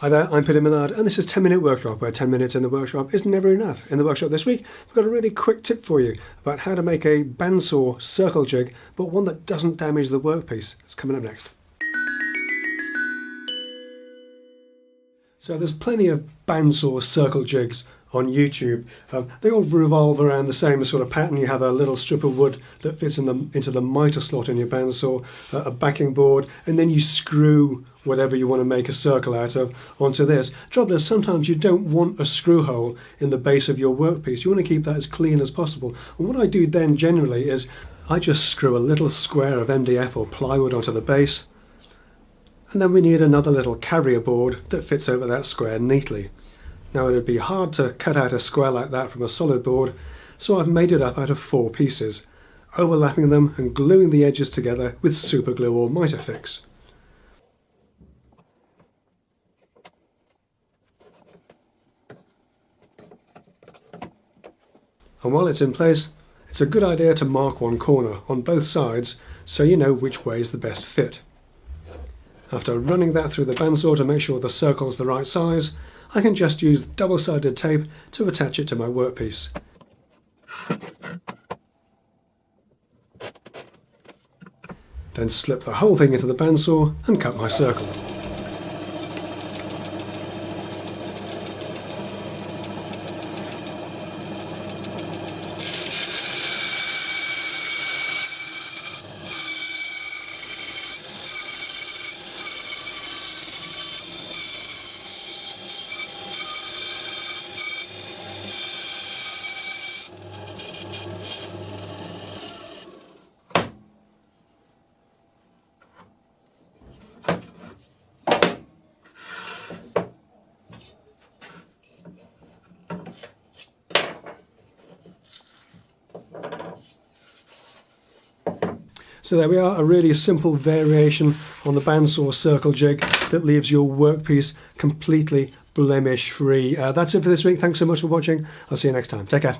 Hi there, I'm Peter Millard and this is 10 Minute Workshop, where 10 minutes in the workshop is never enough. In the workshop this week, we've got a really quick tip for you about how to make a bandsaw circle jig, but one that doesn't damage the workpiece. It's coming up next. So there's plenty of bandsaw circle jigs on YouTube. They all revolve around the same sort of pattern. You have a little strip of wood that fits into the mitre slot in your bandsaw, a backing board, and then you screw whatever you want to make a circle out of onto this. Trouble is, sometimes you don't want a screw hole in the base of your workpiece. You want to keep that as clean as possible. And what I do then generally is I just screw a little square of MDF or plywood onto the base, and then we need another little carrier board that fits over that square neatly. Now it would be hard to cut out a square like that from a solid board, so I've made it up out of 4 pieces, overlapping them and gluing the edges together with super glue or mitre fix. And while it's in place, it's a good idea to mark one corner on both sides so you know which way is the best fit. After running that through the bandsaw to make sure the circle's the right size, I can just use double-sided tape to attach it to my workpiece. Then slip the whole thing into the bandsaw and cut my circle. So there we are, a really simple variation on the bandsaw circle jig that leaves your workpiece completely blemish free. That's it for this week. Thanks so much for watching. I'll see you next time. Take care.